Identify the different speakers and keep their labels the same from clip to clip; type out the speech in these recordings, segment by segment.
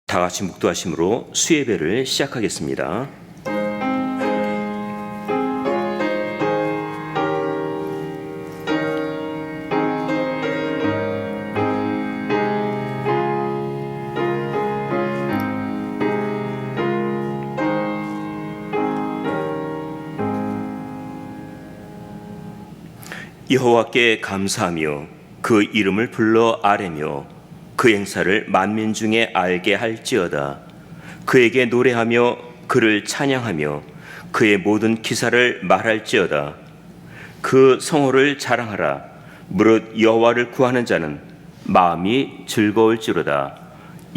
Speaker 1: 다 같이 묵도하심으로 수예배를 시작하겠습니다. 여호와께 감사하며 그 이름을 불러 아뢰며 그 행사를 만민 중에 알게 할지어다. 그에게 노래하며 그를 찬양하며 그의 모든 기사를 말할지어다. 그 성호를 자랑하라. 무릇 여호와를 구하는 자는 마음이 즐거울지로다.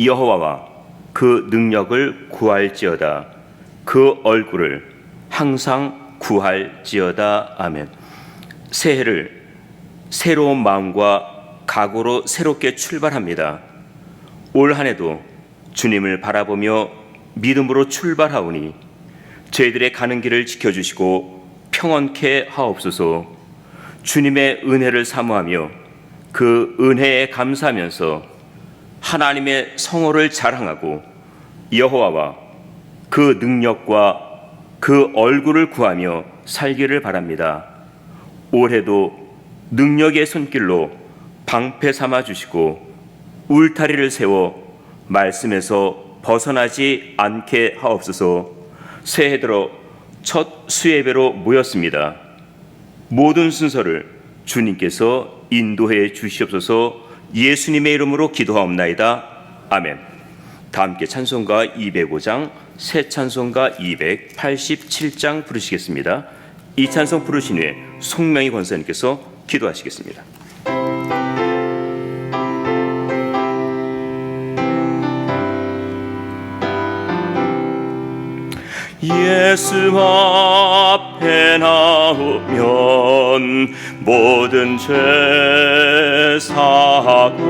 Speaker 1: 여호와와 그 능력을 구할지어다. 그 얼굴을 항상 구할지어다. 아멘. 새해를 새로운 마음과 각오로 새롭게 출발합니다. 올 한 해도 주님을 바라보며 믿음으로 출발하오니 저희들의 가는 길을 지켜주시고 평안케 하옵소서. 주님의 은혜를 사모하며 그 은혜에 감사하면서 하나님의 성호를 자랑하고 여호와와 그 능력과 그 얼굴을 구하며 살기를 바랍니다. 올해도 능력의 손길로 방패 삼아 주시고 울타리를 세워 말씀에서 벗어나지 않게 하옵소서. 새해 들어 첫 수예배로 모였습니다. 모든 순서를 주님께서 인도해 주시옵소서. 예수님의 이름으로 기도하옵나이다. 아멘. 다 함께 찬송가 205장, 새 찬송가 287장 부르시겠습니다. 이 찬송 부르신 후에 송명희 권사님께서 기도하시겠습니다. 예수 앞에 나오면 모든 죄 사하고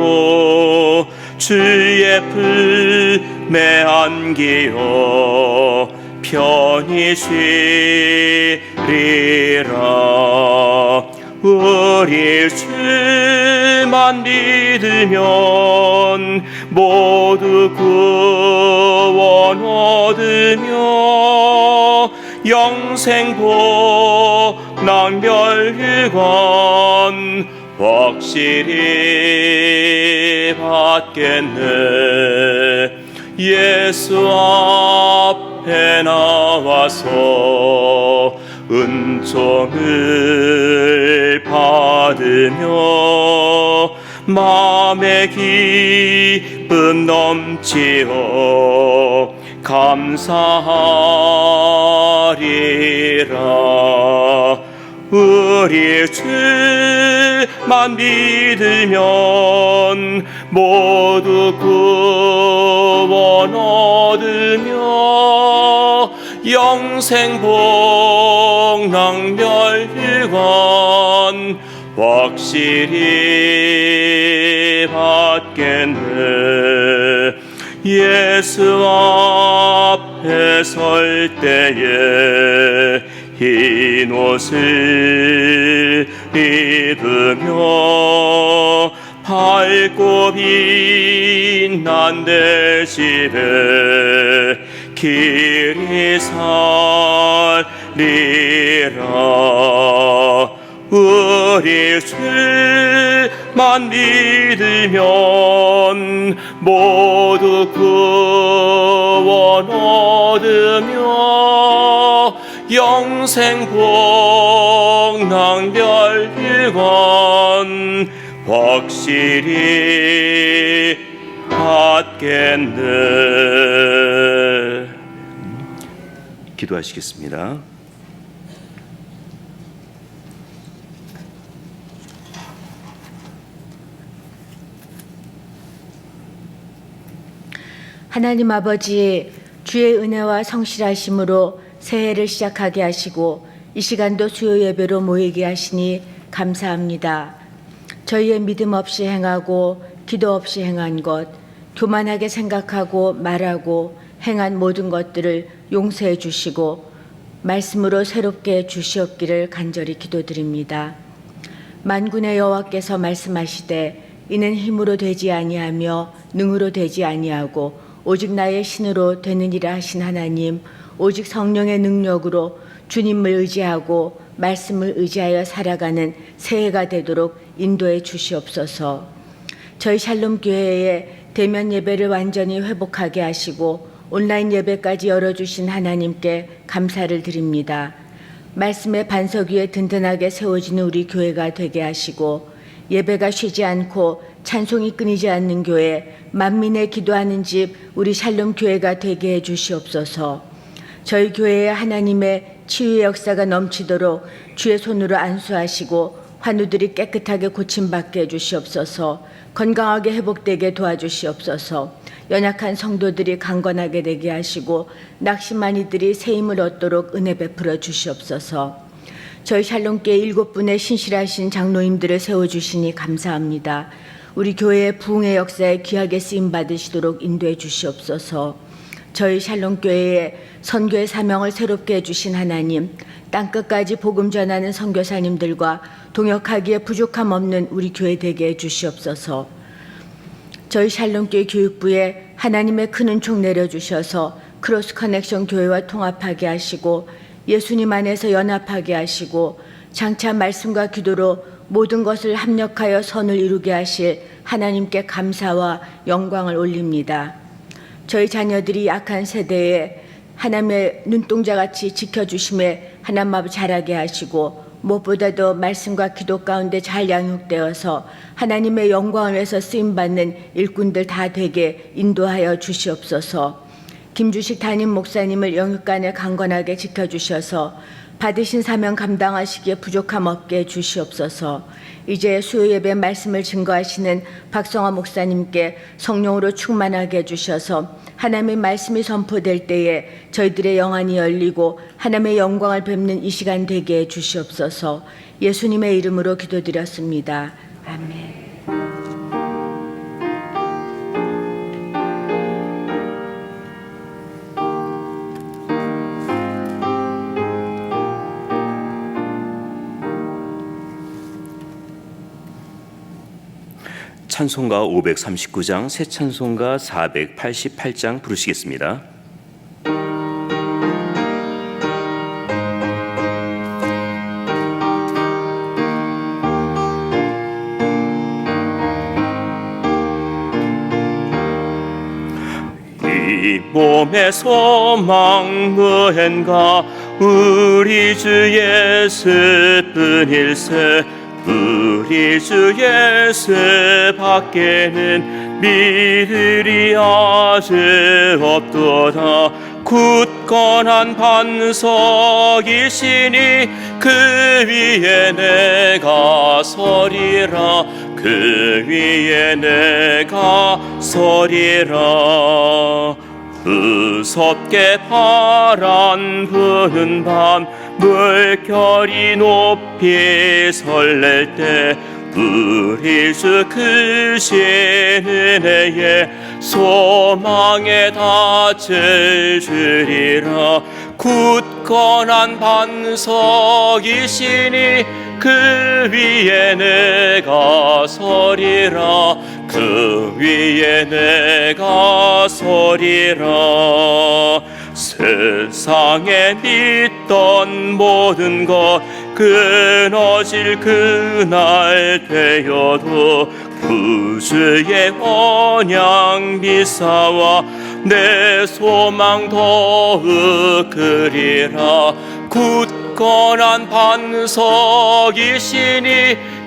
Speaker 1: 주의 품에 안기어 편히 쉬리라. 우리 주만 믿으면 모두 구원 얻으며 영생 복락 멸관 확실히 받겠네. 예수 앞에 나와서 은총을 받으며 마음의 기쁨 넘치어 감사하리라. 우리 주만 믿으면 모두 구원 얻으며 영생 복락 멸관 확실히 받겠네. 예수 앞에 설 때에 흰 옷을 입으며 밝고 빛난 내 집에 길이 살리라. 우리 주만 믿으면 모두 구원 얻으며 영생 복락 멸관 확실히 받겠네. 기도하시겠습니다.
Speaker 2: 하나님 아버지, 주의 은혜와 성실하심으로 새해를 시작하게 하시고 이 시간도 수요 예배로 모이게 하시니 감사합니다. 저희의 믿음 없이 행하고 기도 없이 행한 것, 교만하게 생각하고 말하고 행한 모든 것들을 용서해 주시고 말씀으로 새롭게 주시옵기를 간절히 기도드립니다. 만군의 여호와께서 말씀하시되 이는 힘으로 되지 아니하며 능으로 되지 아니하고 오직 나의 신으로 되느니라 하신 하나님, 오직 성령의 능력으로 주님을 의지하고 말씀을 의지하여 살아가는 새해가 되도록 인도해 주시옵소서. 저희 샬롬 교회의 대면 예배를 완전히 회복하게 하시고 온라인 예배까지 열어주신 하나님께 감사를 드립니다. 말씀의 반석 위에 든든하게 세워지는 우리 교회가 되게 하시고 예배가 쉬지 않고 찬송이 끊이지 않는 교회, 만민의 기도하는 집 우리 샬롬 교회가 되게 해 주시옵소서. 저희 교회에 하나님의 치유의 역사가 넘치도록 주의 손으로 안수하시고 환우들이 깨끗하게 고침받게 해주시옵소서. 건강하게 회복되게 도와주시옵소서. 연약한 성도들이 강건하게 되게 하시고 낙심한 이들이 새 힘을 얻도록 은혜 베풀어 주시옵소서. 저희 샬롬교회 7분의 신실하신 장로님들을 세워주시니 감사합니다. 우리 교회의 부흥의 역사에 귀하게 쓰임받으시도록 인도해 주시옵소서. 저희 샬롬교회의 선교의 사명을 새롭게 해주신 하나님, 땅끝까지 복음 전하는 선교사님들과 동역하기에 부족함 없는 우리 교회 되게 해주시옵소서. 저희 샬롬교회 교육부에 하나님의 큰 은총 내려주셔서 크로스 커넥션 교회와 통합하게 하시고 예수님 안에서 연합하게 하시고 장차 말씀과 기도로 모든 것을 합력하여 선을 이루게 하실 하나님께 감사와 영광을 올립니다. 저희 자녀들이 약한 세대에 하나님의 눈동자같이 지켜주심에 하나님 아버지 자라게 하시고 무엇보다도 말씀과 기도 가운데 잘 양육되어서 하나님의 영광을 위해서 쓰임받는 일꾼들 다 되게 인도하여 주시옵소서. 김주식 담임 목사님을 영육간에 강건하게 지켜주셔서 받으신 사명 감당하시기에 부족함 없게 해주시옵소서. 이제 수요 예배 말씀을 증거하시는 박성화 목사님께 성령으로 충만하게 해주셔서 하나님의 말씀이 선포될 때에 저희들의 영안이 열리고 하나님의 영광을 뵙는 이 시간 되게 해주시옵소서. 예수님의 이름으로 기도드렸습니다. 아멘.
Speaker 1: 찬송가 539장, 새 찬송가 488장 부르시겠습니다. 이 몸의 소망 무언가 우리 주 예수뿐일세. 우리 주 예수 밖에는 믿으리 아주 없도다. 굳건한 반석이시니 그 위에 내가 서리라. 그 위에 내가 서리라. 무섭게 바람 부는 밤 물결이 높이 설렐 때 우리 주 크신 은혜에 소망에 닿을 주리라. 굳건한 반석이시니 그 위에 내가 서리라. 그 위에 내가 서리라. 세상에 믿던 모든 것 끊어질 그날 되어도 구주의 언약 미사와 내 소망 더욱 크리라. 굳건한 반석이시니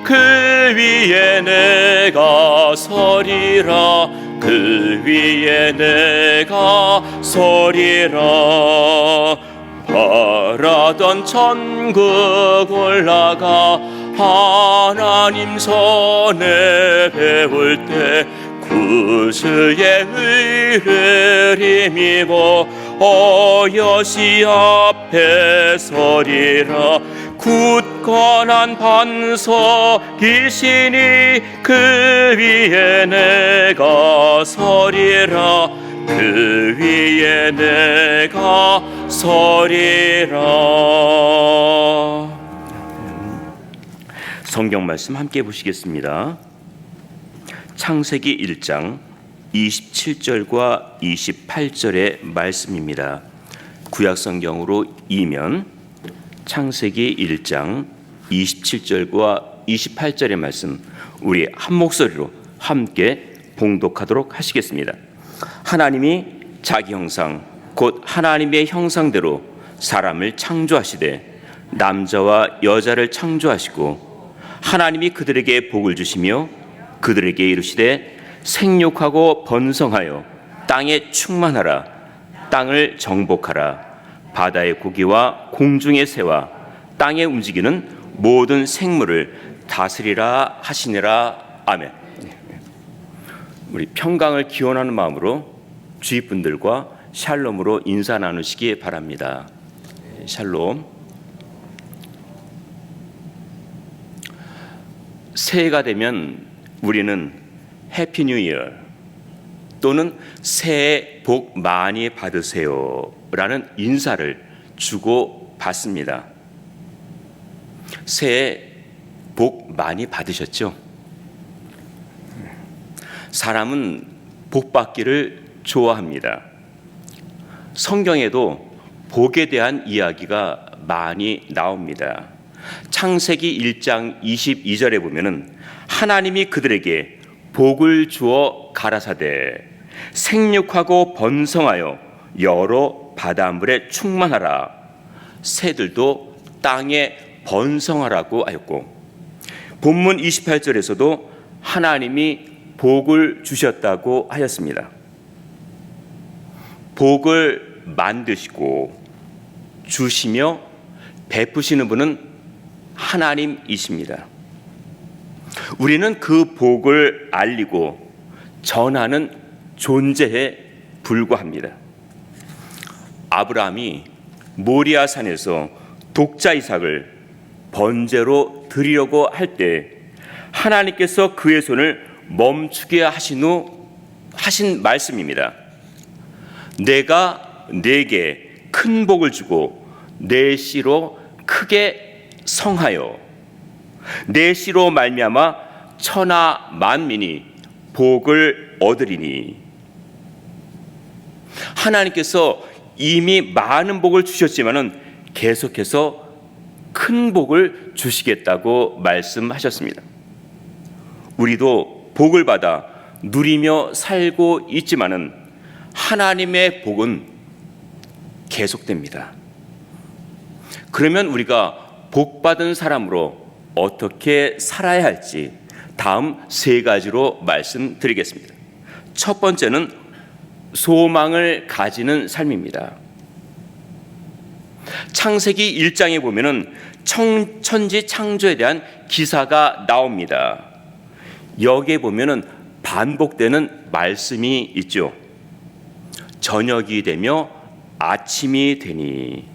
Speaker 1: 그 위에 내가 서리라. 그 위에 내가 서리라. 바라던 천국 올라가 하나님 손에 배울 때 구주의 의를 힘입어 어여시 앞에 서리라. 굳건한 반석이시니 그 위에 내가 서리라. 그 위에 내가 서리라. 성경 말씀 함께 보시겠습니다. 창세기 1장 27절과 28절의 말씀입니다. 구약 성경으로 이면 창세기 1장 27절과 28절의 말씀, 우리 한 목소리로 함께 봉독하도록 하시겠습니다. 하나님이 자기 형상 곧 하나님의 형상대로 사람을 창조하시되 남자와 여자를 창조하시고 하나님이 그들에게 복을 주시며 그들에게 이르시되 생육하고 번성하여 땅에 충만하라. 땅을 정복하라. 바다의 고기와 공중의 새와 땅에 움직이는 모든 생물을 다스리라 하시니라. 아멘. 우리 평강을 기원하는 마음으로 주위 분들과 샬롬으로 인사 나누시기 바랍니다. 샬롬. 새해가 되면 우리는 해피 뉴 이어 또는 새해 복 많이 받으세요 라는 인사를 주고 받습니다. 새해 복 많이 받으셨죠? 사람은 복 받기를 좋아합니다. 성경에도 복에 대한 이야기가 많이 나옵니다. 창세기 1장 22절에 보면은 하나님이 그들에게 복을 주어 가라사대 생육하고 번성하여 여러 바닷물에 충만하라. 새들도 땅에 번성하라고 하였고, 본문 28절에서도 하나님이 복을 주셨다고 하였습니다. 복을 만드시고 주시며 베푸시는 분은 하나님이십니다. 우리는 그 복을 알리고 전하는 존재에 불과합니다. 아브라함이 모리아 산에서 독자 이삭을 번제로 드리려고 할 때 하나님께서 그의 손을 멈추게 하신 후 하신 말씀입니다. 내가 네게 큰 복을 주고 내 씨로 크게 성하여 내 씨로 말미암아 천하 만민이 복을 얻으리니. 하나님께서 이미 많은 복을 주셨지만은 계속해서 큰 복을 주시겠다고 말씀하셨습니다. 우리도 복을 받아 누리며 살고 있지만은 하나님의 복은 계속됩니다. 그러면 우리가 복 받은 사람으로 어떻게 살아야 할지 다음 세 가지로 말씀드리겠습니다. 첫 번째는 소망을 가지는 삶입니다. 창세기 1장에 보면은 천지 창조에 대한 기사가 나옵니다. 여기에 보면은 반복되는 말씀이 있죠. 저녁이 되며 아침이 되니.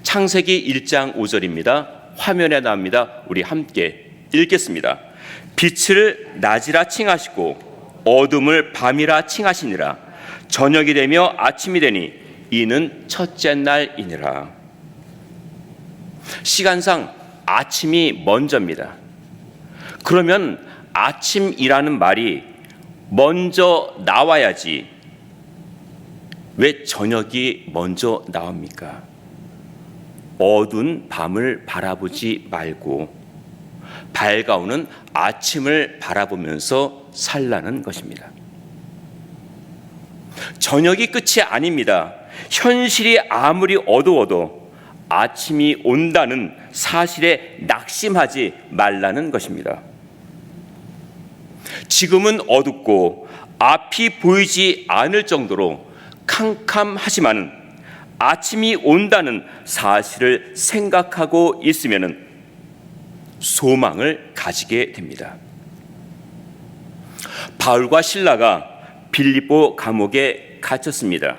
Speaker 1: 창세기 1장 5절입니다. 화면에 나옵니다. 우리 함께 읽겠습니다. 빛을 낮이라 칭하시고 어둠을 밤이라 칭하시니라. 저녁이 되며 아침이 되니 이는 첫째 날이니라. 시간상 아침이 먼저입니다. 그러면 아침이라는 말이 먼저 나와야지 왜 저녁이 먼저 나옵니까? 어두운 밤을 바라보지 말고 밝아오는 아침을 바라보면서 살라는 것입니다. 저녁이 끝이 아닙니다. 현실이 아무리 어두워도 아침이 온다는 사실에 낙심하지 말라는 것입니다. 지금은 어둡고 앞이 보이지 않을 정도로 캄캄하지만은 아침이 온다는 사실을 생각하고 있으면은 소망을 가지게 됩니다. 바울과 실라가 빌립보 감옥에 갇혔습니다.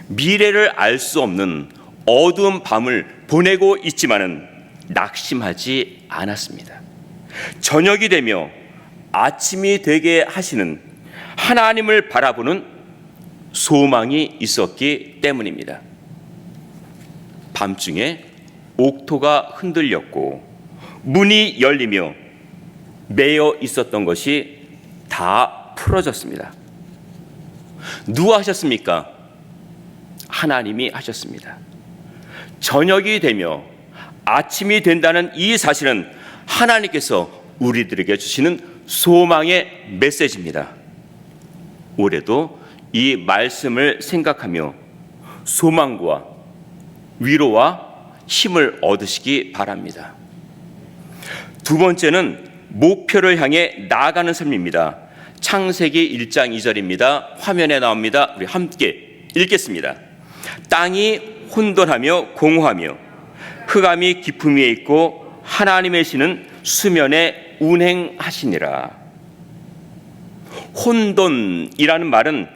Speaker 1: 미래를 알 수 없는 어두운 밤을 보내고 있지만은 낙심하지 않았습니다. 저녁이 되며 아침이 되게 하시는 하나님을 바라보는 소망이 있었기 때문입니다. 밤중에 옥토가 흔들렸고 문이 열리며 매여 있었던 것이 다 풀어졌습니다. 누가 하셨습니까? 하나님이 하셨습니다. 저녁이 되며 아침이 된다는 이 사실은 하나님께서 우리들에게 주시는 소망의 메시지입니다. 올해도 이 말씀을 생각하며 소망과 위로와 힘을 얻으시기 바랍니다. 두 번째는 목표를 향해 나아가는 삶입니다. 창세기 1장 2절입니다. 화면에 나옵니다. 우리 함께 읽겠습니다. 땅이 혼돈하며 공허하며 흑암이 깊음 위에 있고 하나님의 신은 수면에 운행하시니라. 혼돈이라는 말은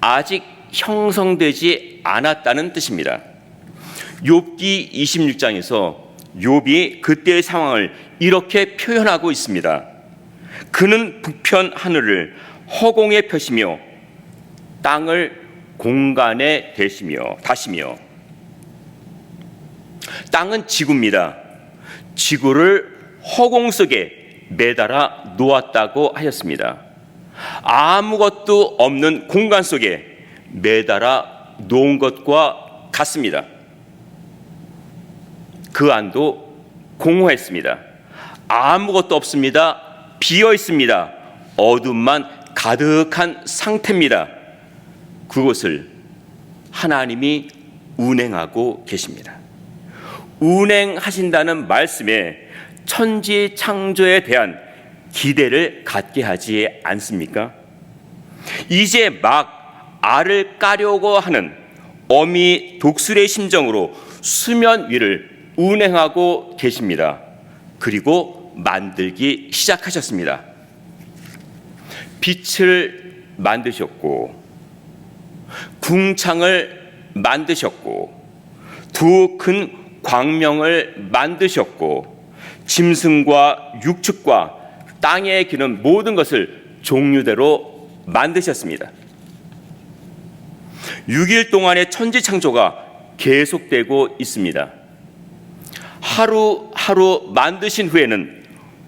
Speaker 1: 아직 형성되지 않았다는 뜻입니다. 욥기 26장에서 욥이 그때의 상황을 이렇게 표현하고 있습니다. 그는 북편 하늘을 허공에 펴시며 땅을 공간에 다시며. 땅은 지구입니다. 지구를 허공 속에 매달아 놓았다고 하였습니다. 아무것도 없는 공간 속에 매달아 놓은 것과 같습니다. 그 안도 공허했습니다. 아무것도 없습니다. 비어 있습니다. 어둠만 가득한 상태입니다. 그곳을 하나님이 운행하고 계십니다. 운행하신다는 말씀에 천지 창조에 대한 기대를 갖게 하지 않습니까? 이제 막 알을 까려고 하는 어미 독수리의 심정으로 수면 위를 운행하고 계십니다. 그리고 만들기 시작하셨습니다. 빛을 만드셨고 궁창을 만드셨고 두 큰 광명을 만드셨고 짐승과 육축과 땅에 기는 모든 것을 종류대로 만드셨습니다. 6일 동안의 천지 창조가 계속되고 있습니다. 하루하루 만드신 후에는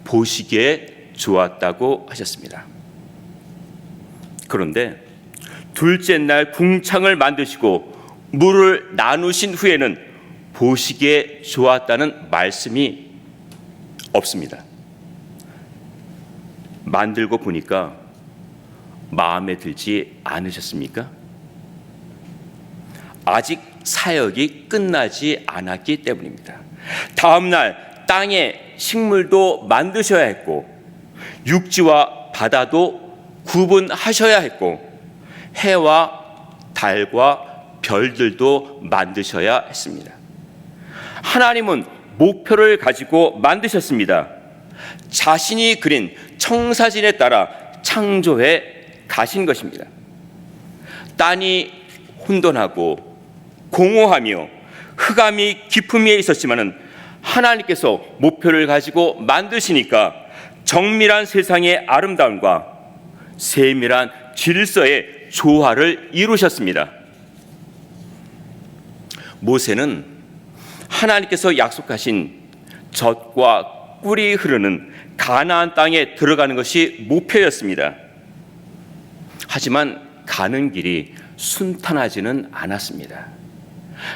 Speaker 1: 보시기에 좋았다고 하셨습니다. 그런데 둘째 날 궁창을 만드시고 물을 나누신 후에는 보시기에 좋았다는 말씀이 없습니다. 만들고 보니까 마음에 들지 않으셨습니까? 아직 사역이 끝나지 않았기 때문입니다. 다음 날 땅에 식물도 만드셔야 했고 육지와 바다도 구분하셔야 했고 해와 달과 별들도 만드셔야 했습니다. 하나님은 목표를 가지고 만드셨습니다. 자신이 그린 청사진에 따라 창조해 가신 것입니다. 땅이 혼돈하고 공허하며 흑암이 깊음 위에 있었지만은 하나님께서 목표를 가지고 만드시니까 정밀한 세상의 아름다움과 세밀한 질서의 조화를 이루셨습니다. 모세는 하나님께서 약속하신 젖과 꿀이 흐르는 가나안 땅에 들어가는 것이 목표였습니다. 하지만 가는 길이 순탄하지는 않았습니다.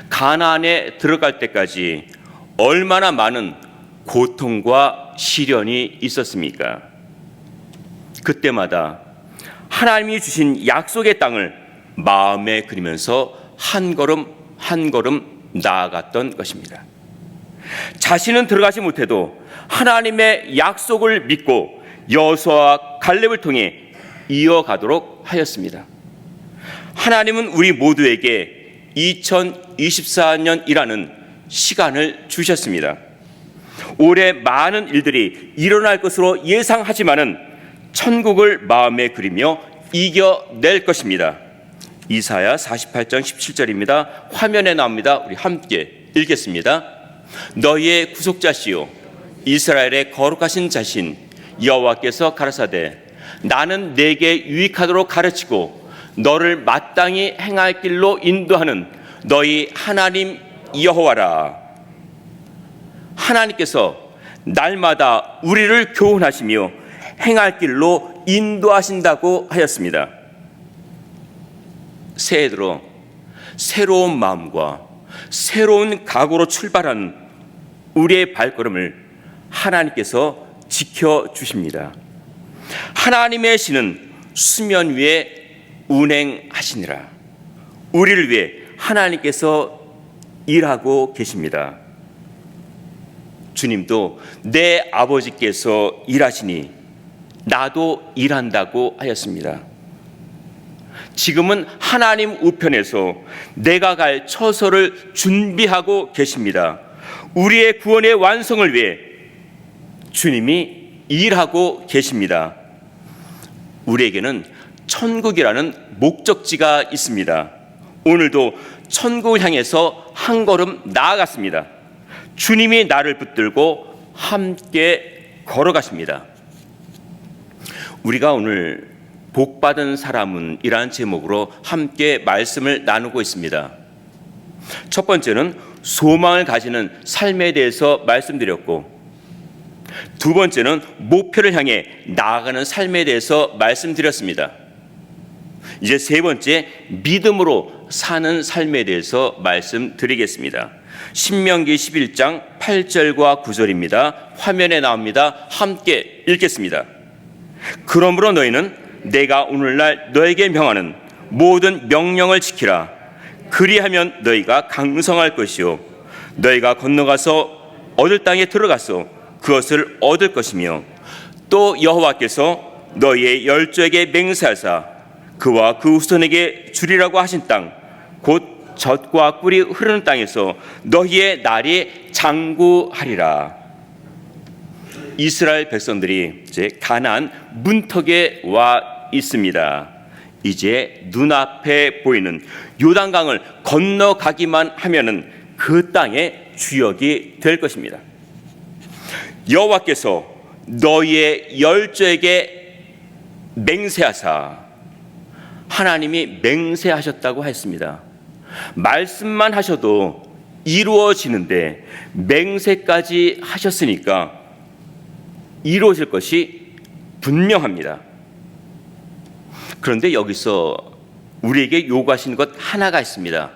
Speaker 1: 가나안에 들어갈 때까지 얼마나 많은 고통과 시련이 있었습니까? 그때마다 하나님이 주신 약속의 땅을 마음에 그리면서 한 걸음 한 걸음 나아갔던 것입니다. 자신은 들어가지 못해도 하나님의 약속을 믿고 여호수아와 갈렙을 통해 이어가도록 하였습니다. 하나님은 우리 모두에게 2024년이라는 시간을 주셨습니다. 올해 많은 일들이 일어날 것으로 예상하지만은 천국을 마음에 그리며 이겨낼 것입니다. 이사야 48장 17절입니다. 화면에 나옵니다. 우리 함께 읽겠습니다. 너희의 구속자시요 이스라엘의 거룩하신 자신 여호와께서 가라사대 나는 내게 유익하도록 가르치고 너를 마땅히 행할 길로 인도하는 너희 하나님 여호와라. 하나님께서 날마다 우리를 교훈하시며 행할 길로 인도하신다고 하였습니다. 새해 들어 새로운 마음과 새로운 각오로 출발한 우리의 발걸음을 하나님께서 지켜주십니다. 하나님의 신은 수면 위에 운행하시니라. 우리를 위해 하나님께서 일하고 계십니다. 주님도 내 아버지께서 일하시니 나도 일한다고 하였습니다. 지금은 하나님 우편에서 내가 갈 처소를 준비하고 계십니다. 우리의 구원의 완성을 위해 주님이 일하고 계십니다. 우리에게는 천국이라는 목적지가 있습니다. 오늘도 천국을 향해서 한 걸음 나아갔습니다. 주님이 나를 붙들고 함께 걸어가십니다. 우리가 오늘 복받은 사람은 이라는 제목으로 함께 말씀을 나누고 있습니다. 첫 번째는 소망을 가지는 삶에 대해서 말씀드렸고, 두 번째는 목표를 향해 나아가는 삶에 대해서 말씀드렸습니다. 이제 세 번째, 믿음으로 사는 삶에 대해서 말씀드리겠습니다. 신명기 11장 8절과 9절입니다. 화면에 나옵니다. 함께 읽겠습니다. 그러므로 너희는 내가 오늘날 너에게 명하는 모든 명령을 지키라. 그리하면 너희가 강성할 것이요 너희가 건너가서 얻을 땅에 들어가서 그것을 얻을 것이며, 또 여호와께서 너희의 열조에게 맹세하사 그와 그 후손에게 주리라고 하신 땅, 곧 젖과 꿀이 흐르는 땅에서 너희의 날이 장구하리라. 이스라엘 백성들이 이제 가나안 문턱에 와 있습니다. 이제 눈앞에 보이는 요단강을 건너가기만 하면은 그 땅의 주역이 될 것입니다. 여호와께서 너희의 열조에게 맹세하사, 하나님이 맹세하셨다고 했습니다. 말씀만 하셔도 이루어지는데 맹세까지 하셨으니까 이루어질 것이 분명합니다. 그런데 여기서 우리에게 요구하시는 것 하나가 있습니다.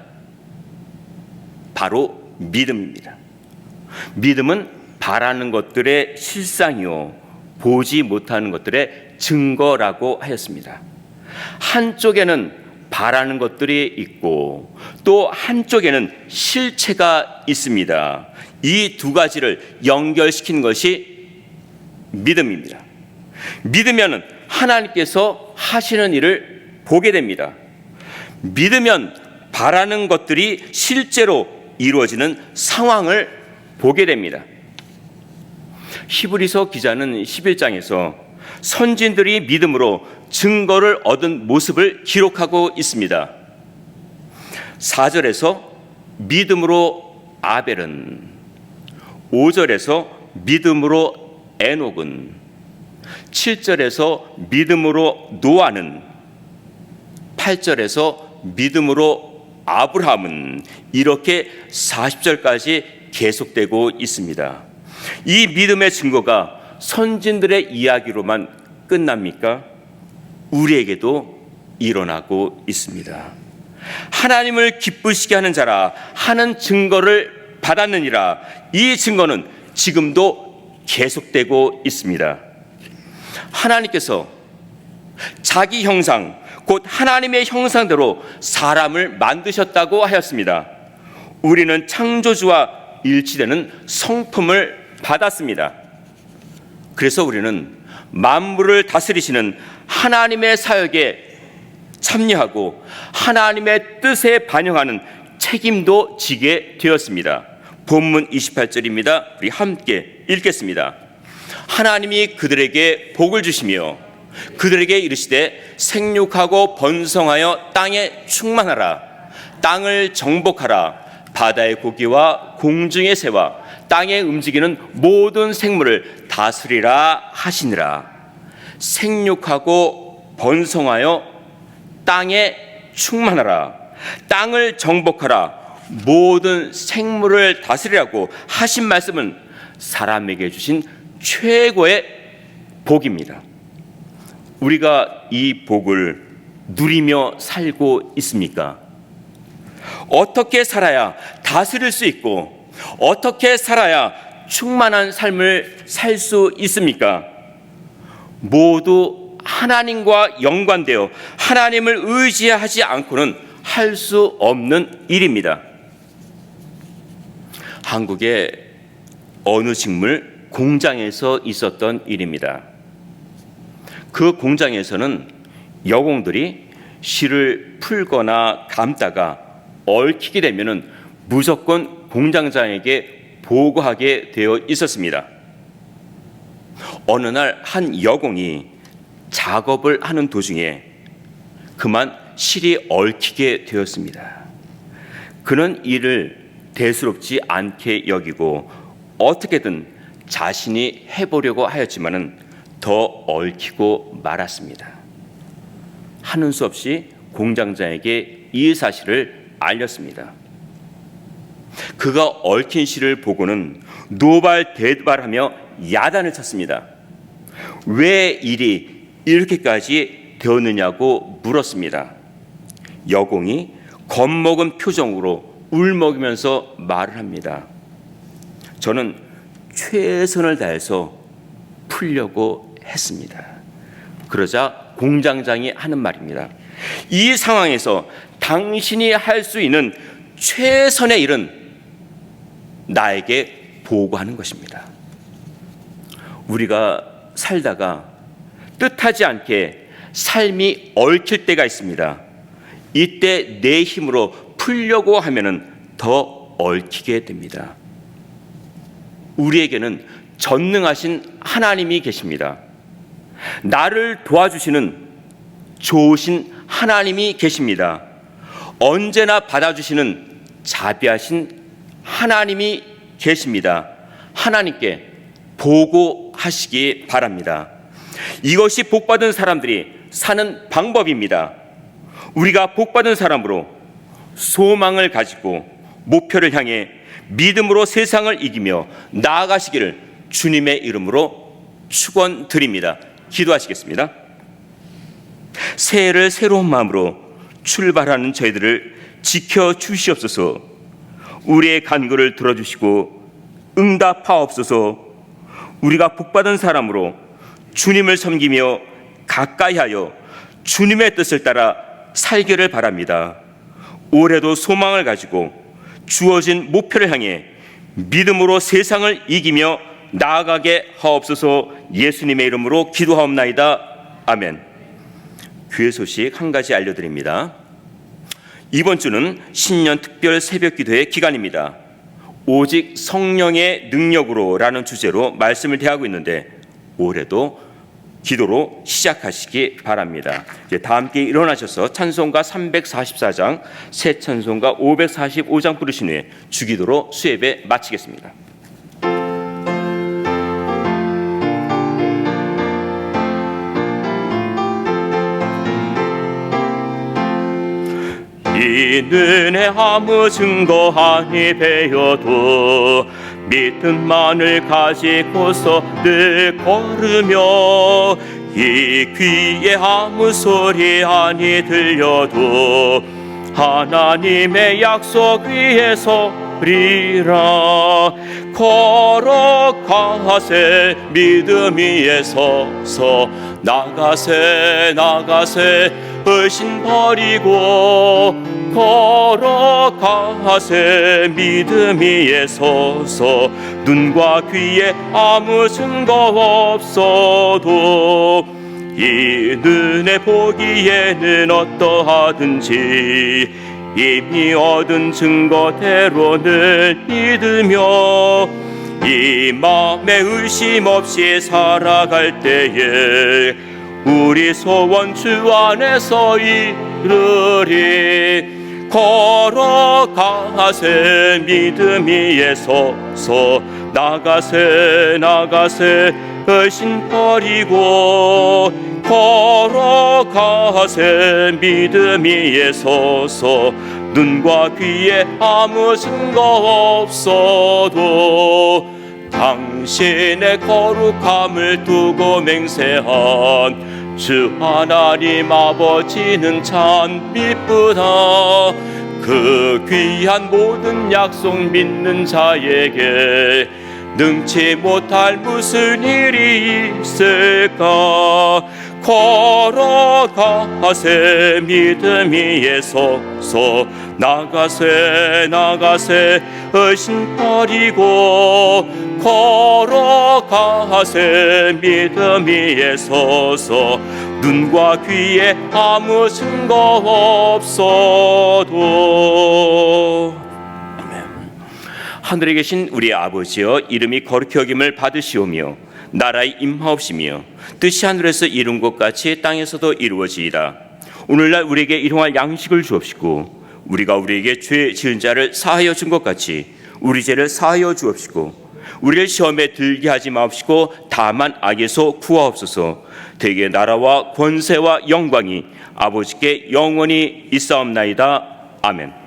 Speaker 1: 바로 믿음입니다. 믿음은 바라는 것들의 실상이요 보지 못하는 것들의 증거라고 하였습니다. 한쪽에는 바라는 것들이 있고 또 한쪽에는 실체가 있습니다. 이 두 가지를 연결시킨 것이 믿음입니다. 믿으면 하나님께서 하시는 일을 보게 됩니다. 믿으면 바라는 것들이 실제로 이루어지는 상황을 보게 됩니다. 히브리서 기자는 11장에서 선진들이 믿음으로 증거를 얻은 모습을 기록하고 있습니다. 4절에서 믿음으로 아벨은, 5절에서 믿음으로 에녹은, 7절에서 믿음으로 노아는, 8절에서 믿음으로 아브라함은, 이렇게 40절까지 계속되고 있습니다. 이 믿음의 증거가 선진들의 이야기로만 끝납니까? 우리에게도 일어나고 있습니다. 하나님을 기쁘시게 하는 자라 하는 증거를 받았느니라. 이 증거는 지금도 계속되고 있습니다. 하나님께서 자기 형상, 곧 하나님의 형상대로 사람을 만드셨다고 하였습니다. 우리는 창조주와 일치되는 성품을 받았습니다. 그래서 우리는 만물을 다스리시는 하나님의 사역에 참여하고 하나님의 뜻에 반영하는 책임도 지게 되었습니다. 본문 28절입니다. 우리 함께 읽겠습니다. 하나님이 그들에게 복을 주시며 그들에게 이르시되 생육하고 번성하여 땅에 충만하라. 땅을 정복하라. 바다의 고기와 공중의 새와 땅에 움직이는 모든 생물을 다스리라 하시니라. 생육하고 번성하여 땅에 충만하라. 땅을 정복하라. 모든 생물을 다스리라고 하신 말씀은 사람에게 주신 최고의 복입니다. 우리가 이 복을 누리며 살고 있습니까? 어떻게 살아야 다스릴 수 있고 어떻게 살아야 충만한 삶을 살 수 있습니까? 모두 하나님과 연관되어 하나님을 의지하지 않고는 할 수 없는 일입니다. 한국의 어느 식물 공장에서 있었던 일입니다. 그 공장에서는 여공들이 실을 풀거나 감다가 얽히게 되면은 무조건 공장장에게 보고하게 되어 있었습니다. 어느 날 한 여공이 작업을 하는 도중에 그만 실이 얽히게 되었습니다. 그는 이를 대수롭지 않게 여기고 어떻게든 자신이 해보려고 하였지만은 더 얽히고 말았습니다. 하는 수 없이 공장장에게 이 사실을 알렸습니다. 그가 얽힌 실을 보고는 노발대발하며 야단을 쳤습니다. 왜 일이 이렇게까지 되었느냐고 물었습니다. 여공이 겁먹은 표정으로 울먹이면서 말을 합니다. 저는 최선을 다해서 풀려고 했습니다. 그러자 공장장이 하는 말입니다. 이 상황에서 당신이 할 수 있는 최선의 일은 나에게 보고하는 것입니다. 우리가 살다가 뜻하지 않게 삶이 얽힐 때가 있습니다. 이때 내 힘으로 풀려고 하면은 더 얽히게 됩니다. 우리에게는 전능하신 하나님이 계십니다. 나를 도와주시는 좋으신 하나님이 계십니다. 언제나 받아주시는 자비하신 하나님이 계십니다. 하나님께 보고하시기 바랍니다. 이것이 복받은 사람들이 사는 방법입니다. 우리가 복받은 사람으로 소망을 가지고 목표를 향해 믿음으로 세상을 이기며 나아가시기를 주님의 이름으로 축원드립니다. 기도하시겠습니다. 새해를 새로운 마음으로 출발하는 저희들을 지켜주시옵소서. 우리의 간구를 들어주시고 응답하옵소서. 우리가 복받은 사람으로 주님을 섬기며 가까이하여 주님의 뜻을 따라 살기를 바랍니다. 올해도 소망을 가지고 주어진 목표를 향해 믿음으로 세상을 이기며 나아가게 하옵소서. 예수님의 이름으로 기도하옵나이다. 아멘. 교회 소식 한 가지 알려드립니다. 이번 주는 신년 특별 새벽 기도의 기간입니다. 오직 성령의 능력으로 라는 주제로 말씀을 대하고 있는데 올해도 기도로 시작하시기 바랍니다. 이제 다 함께 일어나셔서 찬송가 344장, 새 찬송가 545장 부르신 후에 주기도로 수예배 마치겠습니다. 이 은혜 아무 증거 아니 배워도 믿음만을 가지고서 늘 걸으며 이 귀에 아무 소리 아니 들려도 하나님의 약속 위에 서리라. 걸어가세 믿음 위에 서서 나가세 의심 버리고 걸어가세 믿음 위에 서서 눈과 귀에 아무 증거 없어도 이 눈에 보기에는 어떠하든지 이미 얻은 증거대로는 믿으며 이 마음에 의심 없이 살아갈 때에 우리 소원 주 안에서 이루리. 걸어가세 믿음 위에 서서 나가세 의심 버리고 걸어가세 믿음 위에 서서 눈과 귀에 아무 증거 없어도 당신의 거룩함을 두고 맹세한 주 하나님 아버지는 참 미쁘다. 그 귀한 모든 약속 믿는 자에게 능치 못할 무슨 일이 있을까. 걸어가세 믿음 위에 서서 나가세 의심 버리고 걸어가세 믿음 위에 서서 눈과 귀에 아무 증거 없어도. 하늘에 계신 우리 아버지여, 이름이 거룩히 여김을 받으시오며 나라의 임하옵시며 뜻이 하늘에서 이룬 것 같이 땅에서도 이루어지이다. 오늘날 우리에게 일용할 양식을 주옵시고 우리가 우리에게 죄 지은 자를 사하여 준 것 같이 우리 죄를 사하여 주옵시고 우리를 시험에 들게 하지 마옵시고 다만 악에서 구하옵소서. 대개 나라와 권세와 영광이 아버지께 영원히 있사옵나이다. 아멘.